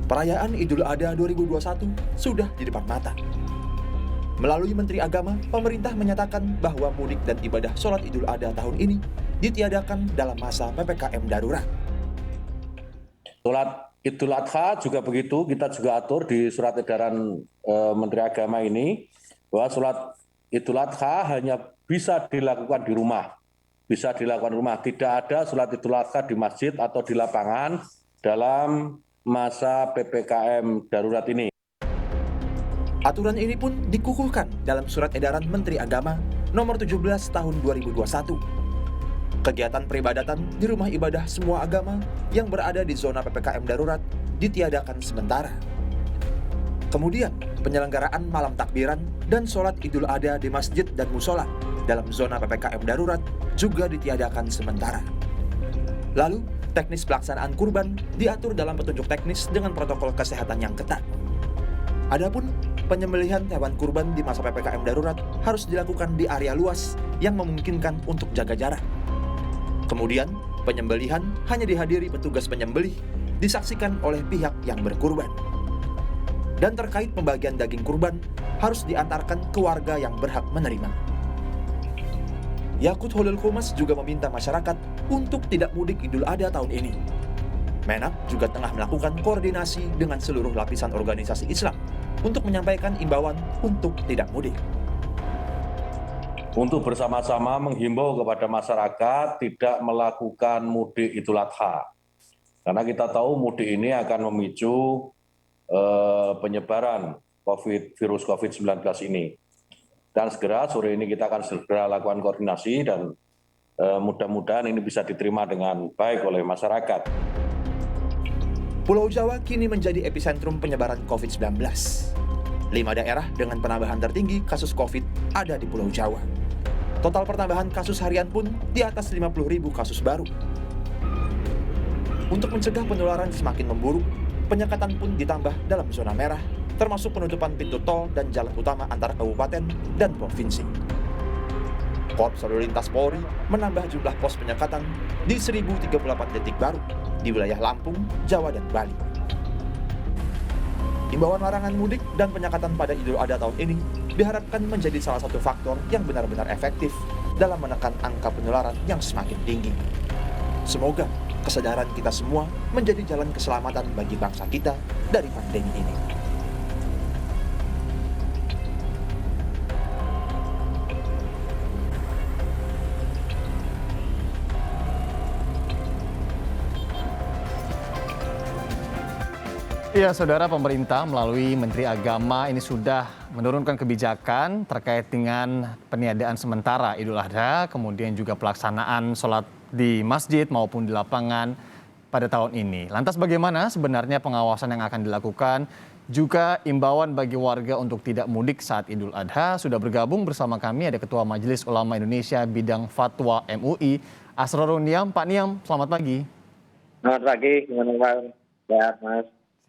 Perayaan Idul Adha 2021 sudah di depan mata. Melalui Menteri Agama, pemerintah menyatakan bahwa mudik dan ibadah sholat Idul Adha tahun ini ditiadakan dalam masa PPKM darurat. Sholat Idul Adha juga begitu, kita juga atur di surat edaran Menteri Agama ini, bahwa sholat Idul Adha hanya bisa dilakukan di rumah. Bisa dilakukan di rumah, tidak ada sholat Idul Adha di masjid atau di lapangan dalam masa PPKM darurat ini. Aturan ini pun dikukuhkan dalam surat edaran Menteri Agama nomor 17 tahun 2021. Kegiatan peribadatan di rumah ibadah semua agama yang berada di zona PPKM darurat ditiadakan sementara. Kemudian, penyelenggaraan malam takbiran dan sholat Idul Adha di masjid dan musola dalam zona PPKM darurat juga ditiadakan sementara. Lalu, teknis pelaksanaan kurban diatur dalam petunjuk teknis dengan protokol kesehatan yang ketat. Adapun penyembelihan hewan kurban di masa PPKM darurat harus dilakukan di area luas yang memungkinkan untuk jaga jarak. Kemudian, penyembelihan hanya dihadiri petugas penyembelih, disaksikan oleh pihak yang berkurban. Dan terkait pembagian daging kurban, harus diantarkan ke warga yang berhak menerima. Yakut Holil Komas juga meminta masyarakat untuk tidak mudik Idul Adha tahun ini. Menak juga tengah melakukan koordinasi dengan seluruh lapisan organisasi Islam untuk menyampaikan imbauan untuk tidak mudik. Untuk bersama-sama menghimbau kepada masyarakat tidak melakukan mudik Idul Adha. Karena kita tahu mudik ini akan memicu penyebaran virus COVID-19 ini. Dan segera sore ini kita akan segera lakukan koordinasi dan mudah-mudahan ini bisa diterima dengan baik oleh masyarakat. Pulau Jawa kini menjadi epicentrum penyebaran COVID-19. 5 daerah dengan penambahan tertinggi kasus COVID ada di Pulau Jawa. Total pertambahan kasus harian pun di atas 50.000 kasus baru. Untuk mencegah penularan semakin memburuk, penyekatan pun ditambah dalam zona merah, termasuk penutupan pintu tol dan jalan utama antara kabupaten dan provinsi. Korps Lalu Lintas Polri menambah jumlah pos penyekatan di 1.038 titik baru di wilayah Lampung, Jawa, dan Bali. Imbauan larangan mudik dan penyekatan pada Idul Adha tahun ini diharapkan menjadi salah satu faktor yang benar-benar efektif dalam menekan angka penularan yang semakin tinggi. Semoga kesadaran kita semua menjadi jalan keselamatan bagi bangsa kita dari pandemi ini. Ya, Saudara, pemerintah melalui Menteri Agama ini sudah menurunkan kebijakan terkait dengan peniadaan sementara Idul Adha, kemudian juga pelaksanaan sholat di masjid maupun di lapangan pada tahun ini. Lantas bagaimana sebenarnya pengawasan yang akan dilakukan? Juga imbauan bagi warga untuk tidak mudik saat Idul Adha. Sudah bergabung bersama kami ada Ketua Majelis Ulama Indonesia Bidang Fatwa MUI, Asrorun Niam. Pak Niam, selamat pagi. Selamat pagi, gimana Pak? Sehat, Mas.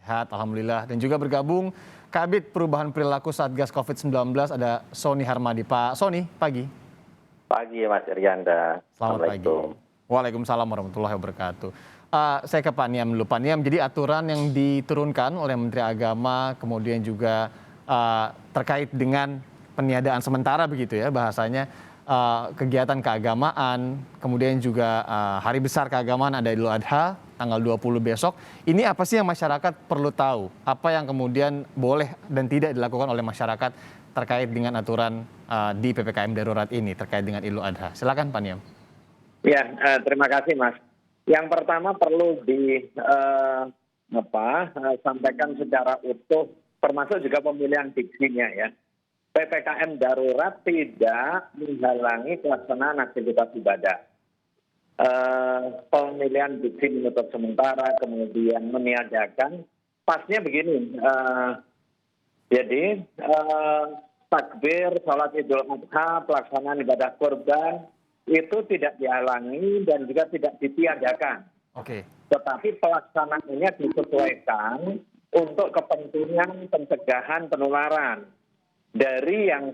Sehat, Alhamdulillah. Dan juga bergabung Kabid Perubahan Perilaku Satgas COVID-19 ada Sony Harmadi. Pak Sony, pagi. Pagi Mas Iryanda. Selamat pagi. Waalaikumsalam warahmatullahi wabarakatuh. Saya ke Pak Niam dulu. Pak Niam, jadi aturan yang diturunkan oleh Menteri Agama kemudian juga terkait dengan peniadaan sementara begitu ya bahasanya, kegiatan keagamaan, kemudian juga hari besar keagamaan ada Idul Adha tanggal 20 besok. Ini apa sih yang masyarakat perlu tahu? Apa yang kemudian boleh dan tidak dilakukan oleh masyarakat terkait dengan aturan di PPKM darurat ini terkait dengan Idul Adha? Silakan Pak Niam. Ya, terima kasih Mas. Yang pertama perlu sampaikan secara utuh, termasuk juga pemilihan diksinya ya. PPKM darurat tidak menghalangi pelaksanaan aktivitas ibadah. Pemilihan diksi menutup sementara, kemudian meniadakan, pasnya begini. Jadi takbir, sholat Idul Adha, pelaksanaan ibadah kurban itu tidak dihalangi dan juga tidak ditiadakan. Oke. Tetapi pelaksanaannya disesuaikan untuk kepentingan pencegahan penularan dari yang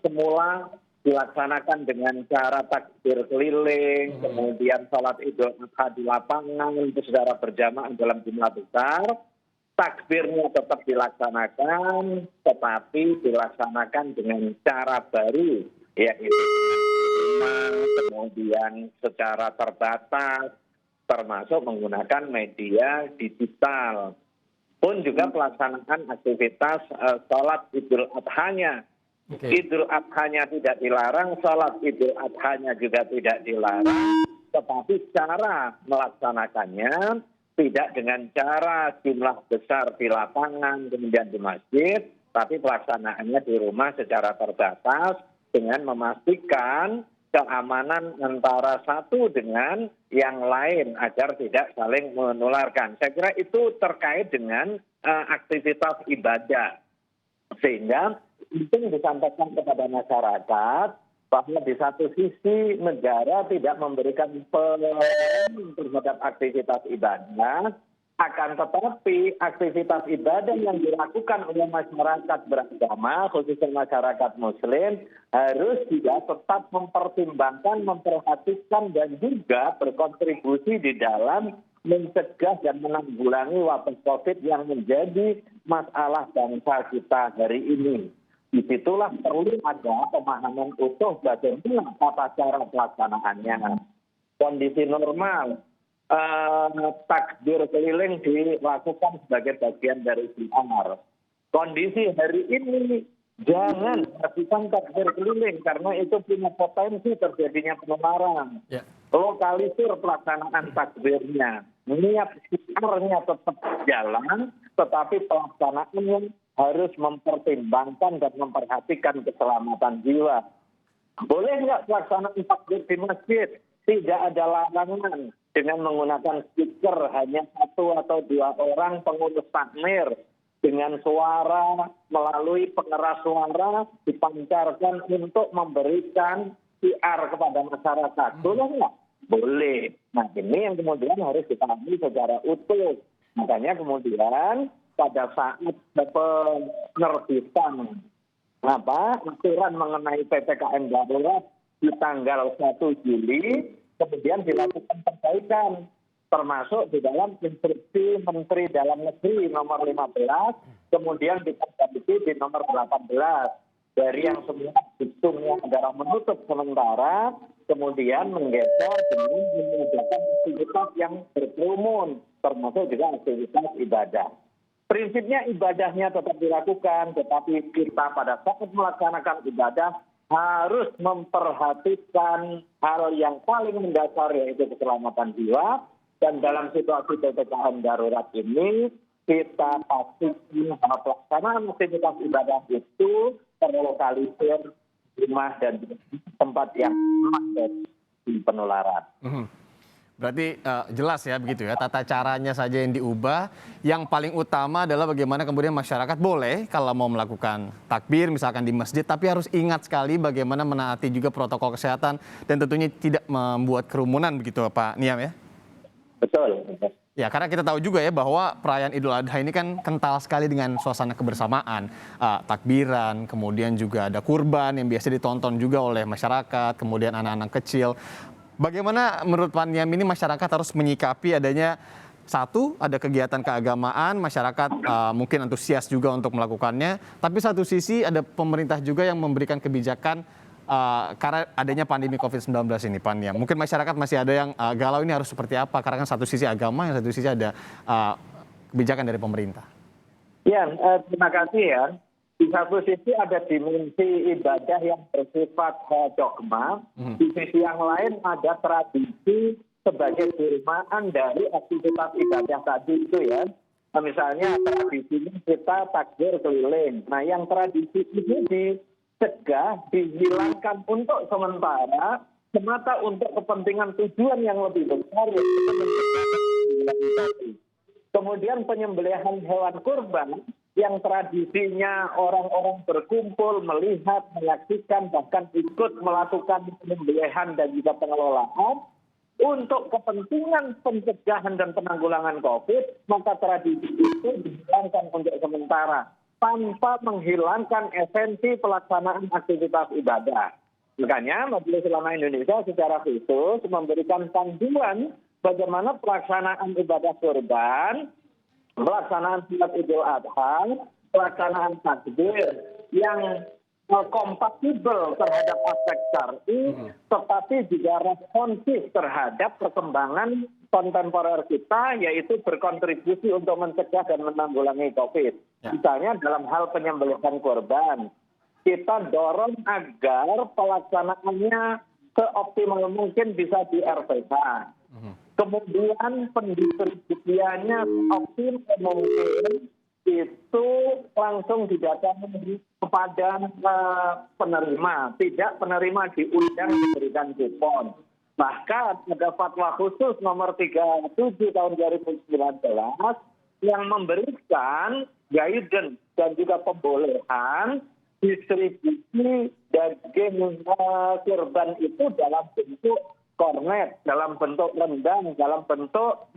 semula dilaksanakan dengan cara takbir keliling, kemudian sholat Idul Adha di lapangan itu secara berjamaah dalam jumlah besar. Takbirnya tetap dilaksanakan, tetapi dilaksanakan dengan cara baru, yaitu kemudian secara terbatas, termasuk menggunakan media digital. Pun juga pelaksanaan aktivitas sholat Idul Adha-nya. Idul Adha-nya tidak dilarang, sholat Idul Adha-nya juga tidak dilarang, tetapi cara melaksanakannya tidak dengan cara jumlah besar di lapangan, kemudian di masjid, tapi pelaksanaannya di rumah secara terbatas dengan memastikan keamanan antara satu dengan yang lain agar tidak saling menularkan. Saya kira itu terkait dengan aktivitas ibadah. Sehingga penting disampaikan kepada masyarakat bahwa di satu sisi negara tidak memberikan pelayanan terhadap aktivitas ibadah, akan tetapi aktivitas ibadah yang dilakukan oleh masyarakat beragama, khususnya masyarakat muslim, harus juga tetap mempertimbangkan, memperhatikan, dan juga berkontribusi di dalam mencegah dan menanggulangi wabah COVID yang menjadi masalah bangsa kita hari ini. Disitulah perlu ada pemahaman utuh bagaimana tata cara pelaksanaannya. Kondisi normal, takbir keliling dilakukan sebagai bagian dari syiar. Kondisi hari ini jangan lakukan takbir keliling karena itu punya potensi terjadinya penularan. Lokalisir pelaksanaan takbirnya, niat syiarnya tetap jalan, tetapi pelaksanaannya harus mempertimbangkan dan memperhatikan keselamatan jiwa. Boleh nggak pelaksanaan takbir di masjid? Tidak ada larangan dengan menggunakan speaker hanya satu atau dua orang pengurus takmir dengan suara melalui pengeras suara dipancarkan untuk memberikan PR kepada masyarakat. Boleh nggak? Boleh. Nah ini yang kemudian harus dipahami secara utuh. Makanya kemudian pada saat penerbitan aturan mengenai PPKM darurat di tanggal 1 Juli, kemudian dilakukan perbaikan, termasuk di dalam instruksi Menteri Dalam Negeri nomor 15, kemudian diperbaiki di nomor 18. Dari yang semula diktumnya adalah menutup sementara, kemudian menggeser dengan memudahkan aktivitas yang berkerumun, termasuk juga aktivitas ibadah. Prinsipnya ibadahnya tetap dilakukan, tetapi kita pada saat melaksanakan ibadah harus memperhatikan hal yang paling mendasar, yaitu keselamatan jiwa. Dan dalam situasi PPKM darurat ini, kita pastikan bahwa pelaksanaan aktivitas ibadah itu terlokalisir di rumah dan di tempat yang aman dari penularan. Berarti jelas ya begitu ya, tata caranya saja yang diubah. Yang paling utama adalah bagaimana kemudian masyarakat boleh kalau mau melakukan takbir misalkan di masjid, tapi harus ingat sekali bagaimana menaati juga protokol kesehatan dan tentunya tidak membuat kerumunan begitu Pak Niam ya? Betul. Ya, karena kita tahu juga ya bahwa perayaan Idul Adha ini kan kental sekali dengan suasana kebersamaan, takbiran, kemudian juga ada kurban yang biasa ditonton juga oleh masyarakat, kemudian anak-anak kecil. Bagaimana menurut Pak Niam ini masyarakat harus menyikapi adanya satu, ada kegiatan keagamaan, masyarakat mungkin antusias juga untuk melakukannya, tapi satu sisi ada pemerintah juga yang memberikan kebijakan karena adanya pandemi COVID-19 ini Pak Niam. Mungkin masyarakat masih ada yang galau ini harus seperti apa, karena kan satu sisi agama, yang satu sisi ada kebijakan dari pemerintah. Ya, terima kasih ya. Di satu sisi ada dimensi ibadah yang bersifat dogma, di sisi yang lain ada tradisi sebagai jelmaan dari aktivitas ibadah tadi itu ya. Nah, misalnya tradisinya kita takbir keliling. Nah yang tradisi ini dicegah, dihilangkan untuk sementara, semata untuk kepentingan tujuan yang lebih besar, yaitu kemudian penyembelihan hewan kurban yang tradisinya orang-orang berkumpul, melihat, menyaksikan, bahkan ikut melakukan penyembelihan dan juga pengelolaan untuk kepentingan pencegahan dan penanggulangan COVID, maka tradisi itu dihilangkan untuk sementara tanpa menghilangkan esensi pelaksanaan aktivitas ibadah. Makanya Majelis Ulama Indonesia secara khusus memberikan panduan bagaimana pelaksanaan ibadah kurban, pelaksanaan sholat Idul Adha, pelaksanaan takbir yang kompatibel terhadap aspek syar'i, tetapi juga responsif terhadap perkembangan kontemporer kita, yaitu berkontribusi untuk mencegah dan menanggulangi COVID. Misalnya dalam hal penyembelihan korban, kita dorong agar pelaksanaannya seoptimal mungkin bisa di RPH. Kemudian pendistribusiannya optimal mungkin itu langsung didatangi kepada penerima, tidak penerima diundang diberikan kupon. Bahkan ada fatwa khusus nomor 37 tahun 2019 yang memberikan guidance dan juga pembolehan distribusi daging kurban itu dalam bentuk kornet, dalam bentuk rendang, dalam bentuk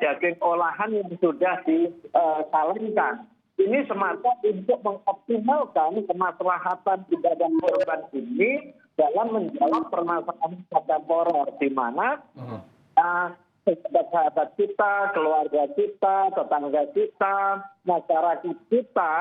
daging olahan yang sudah disalinkan. Ini semata untuk mengoptimalkan kemaslahatan ibadah kurban ini dalam menjawab permasalahan kontemporer, di mana sahabat kita, keluarga kita, tetangga kita, masyarakat kita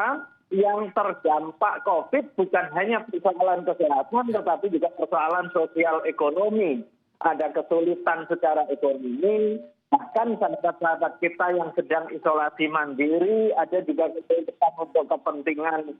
yang terdampak COVID bukan hanya persoalan kesehatan, tetapi juga persoalan sosial ekonomi. Ada kesulitan secara ekonomi, bahkan sahabat-sahabat kita yang sedang isolasi mandiri, ada juga kesulitan untuk kepentingan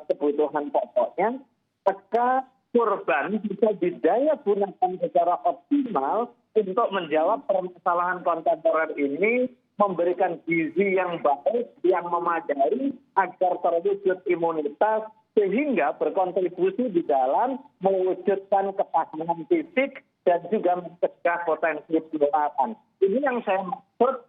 kebutuhan pokoknya. Maka kurban bisa didaya gunakan secara optimal untuk menjawab permasalahan kontemporer ini, memberikan gizi yang baik, yang memadai agar terwujud imunitas, sehingga berkontribusi di dalam mewujudkan ketahanan fisik dan juga mencegah potensi penularan. Ini yang saya maksud,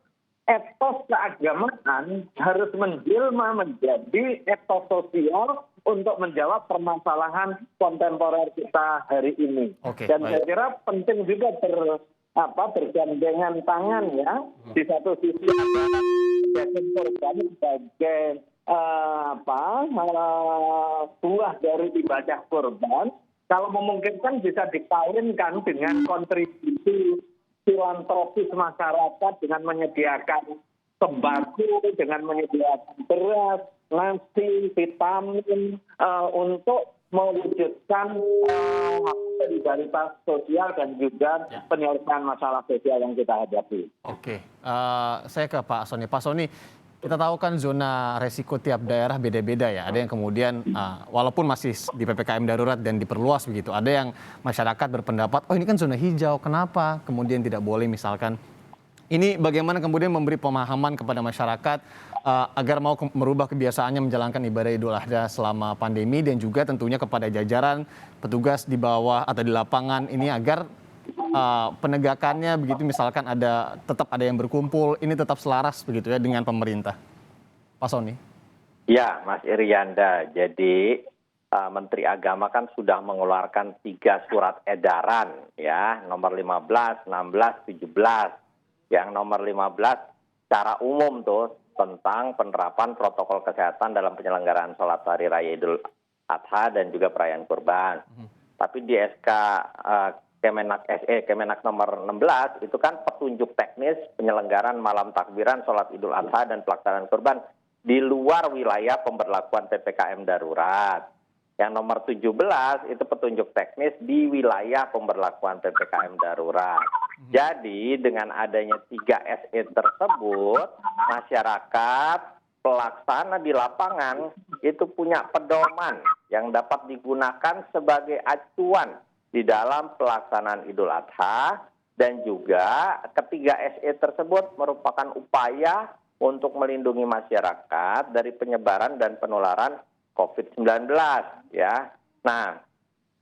etos keagamaan harus menjelma menjadi etos sosial untuk menjawab permasalahan kontemporer kita hari ini. Dan saya kira penting juga bergandengan tangan ya. Di satu sisi ada daging kurban sebagai buah dari ibadah kurban. Kalau memungkinkan bisa dikawinkan dengan kontribusi filantropis masyarakat dengan menyediakan sembako, dengan menyediakan beras, nasi, vitamin untuk mewujudkan solidaritas sosial dan juga penyelesaian masalah sosial yang kita hadapi. Oke, saya ke Pak Soni. Pak Soni, kita tahu kan zona resiko tiap daerah beda-beda ya. Ada yang kemudian walaupun masih di PPKM darurat dan diperluas begitu, ada yang masyarakat berpendapat, oh ini kan zona hijau, kenapa kemudian tidak boleh misalkan. Ini bagaimana kemudian memberi pemahaman kepada masyarakat agar mau merubah kebiasaannya menjalankan ibadah Idul Adha selama pandemi, dan juga tentunya kepada jajaran petugas di bawah atau di lapangan ini agar penegakannya begitu, misalkan tetap ada yang berkumpul, ini tetap selaras begitu ya dengan pemerintah. Pak Soni. Ya, Mas Irianda. Jadi Menteri Agama kan sudah mengeluarkan 3 surat edaran ya, nomor 15, 16, 17. Yang nomor 15 secara umum tuh tentang penerapan protokol kesehatan dalam penyelenggaraan sholat hari raya Idul Adha dan juga perayaan kurban. Tapi di SK Kemenak nomor 16 itu kan petunjuk teknis penyelenggaraan malam takbiran sholat Idul Adha dan pelaksanaan kurban di luar wilayah pemberlakuan PPKM darurat. Yang nomor 17 itu petunjuk teknis di wilayah pemberlakuan PPKM darurat. Jadi dengan adanya 3 SE tersebut, masyarakat pelaksana di lapangan itu punya pedoman yang dapat digunakan sebagai acuan di dalam pelaksanaan Idul Adha, dan juga ketiga SE tersebut merupakan upaya untuk melindungi masyarakat dari penyebaran dan penularan COVID-19 ya. Nah,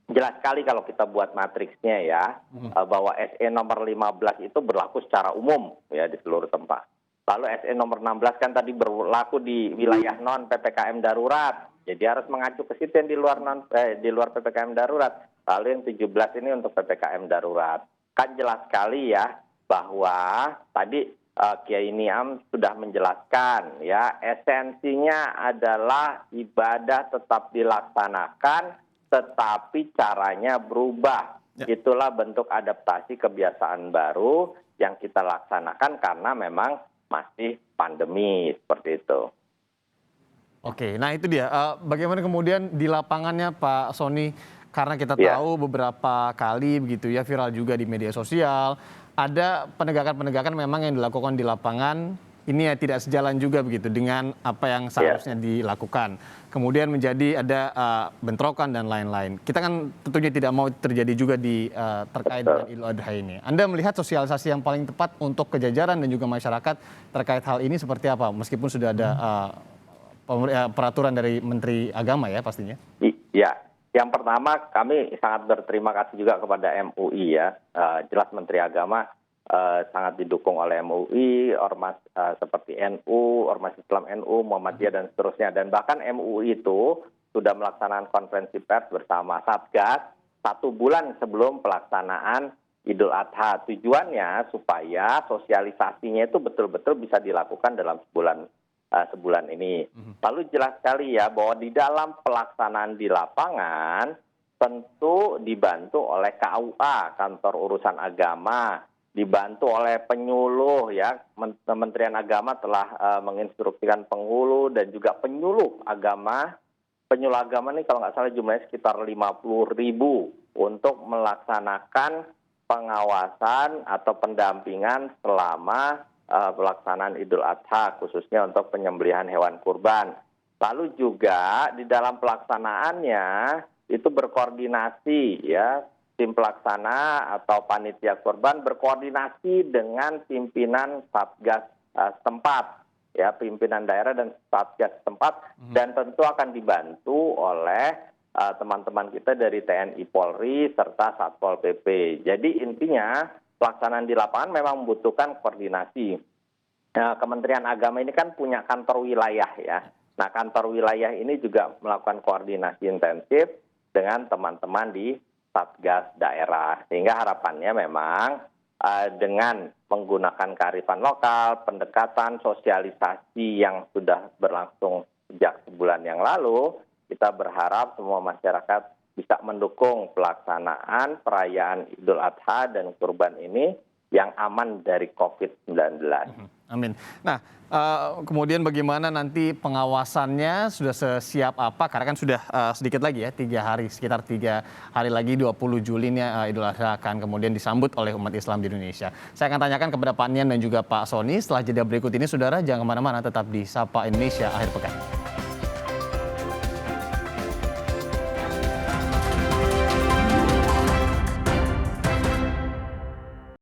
jelas sekali kalau kita buat matriksnya ya, bahwa SE nomor 15 itu berlaku secara umum ya di seluruh tempat. Lalu SE nomor 16 kan tadi berlaku di wilayah non PPKM darurat. Jadi harus mengacu ke situ yang di luar PPKM darurat. Lalu yang 17 ini untuk PPKM darurat. Kan jelas sekali ya bahwa tadi Kiai Niam sudah menjelaskan ya, esensinya adalah ibadah tetap dilaksanakan tetapi caranya berubah. Itulah bentuk adaptasi kebiasaan baru yang kita laksanakan karena memang masih pandemi seperti itu. Oke, nah itu dia. Bagaimana kemudian di lapangannya Pak Sony? Karena kita Ya. tahu beberapa kali begitu ya viral juga di media sosial, ada penegakan-penegakan memang yang dilakukan di lapangan ini ya tidak sejalan juga begitu dengan apa yang seharusnya dilakukan. Kemudian menjadi ada bentrokan dan lain-lain. Kita kan tentunya tidak mau terjadi juga di terkait dengan Idul Adha ini. Anda melihat sosialisasi yang paling tepat untuk kejajaran dan juga masyarakat terkait hal ini seperti apa? Meskipun sudah ada peraturan dari Menteri Agama ya pastinya. Ya, yang pertama kami sangat berterima kasih juga kepada MUI ya. Jelas Menteri Agama sangat didukung oleh MUI, ormas seperti NU, Ormas Islam NU, Muhammadiyah dan seterusnya. Dan bahkan MUI itu sudah melaksanakan konferensi pers bersama Satgas 1 bulan sebelum pelaksanaan Idul Adha. Tujuannya supaya sosialisasinya itu betul-betul bisa dilakukan dalam sebulan ini. Lalu jelas sekali ya bahwa di dalam pelaksanaan di lapangan tentu dibantu oleh KUA, Kantor Urusan Agama, dibantu oleh penyuluh ya. Kementerian Agama telah menginstruksikan penghulu dan juga penyuluh agama. Penyuluh agama ini kalau nggak salah jumlahnya sekitar 50.000 untuk melaksanakan pengawasan atau pendampingan selama pelaksanaan Idul Adha khususnya untuk penyembelihan hewan kurban. Lalu juga di dalam pelaksanaannya itu berkoordinasi ya, tim pelaksana atau panitia kurban berkoordinasi dengan pimpinan Satgas setempat ya, pimpinan daerah dan Satgas setempat dan tentu akan dibantu oleh teman-teman kita dari TNI Polri serta Satpol PP. Jadi intinya pelaksanaan di lapangan memang membutuhkan koordinasi. Nah, Kementerian Agama ini kan punya kantor wilayah ya. Nah, kantor wilayah ini juga melakukan koordinasi intensif dengan teman-teman di Satgas daerah. Sehingga harapannya memang dengan menggunakan kearifan lokal, pendekatan sosialisasi yang sudah berlangsung sejak sebulan yang lalu, kita berharap semua masyarakat bisa mendukung pelaksanaan perayaan Idul Adha dan kurban ini yang aman dari COVID-19. Amin. Nah, kemudian bagaimana nanti pengawasannya sudah sesiap apa? Karena kan sudah sedikit lagi ya, sekitar 3 hari lagi 20 Juli ini Idul Adha akan kemudian disambut oleh umat Islam di Indonesia. Saya akan tanyakan kepada Pak Niam dan juga Pak Sony setelah jeda berikut ini, saudara jangan kemana-mana, tetap di Sapa Indonesia Akhir Pekan.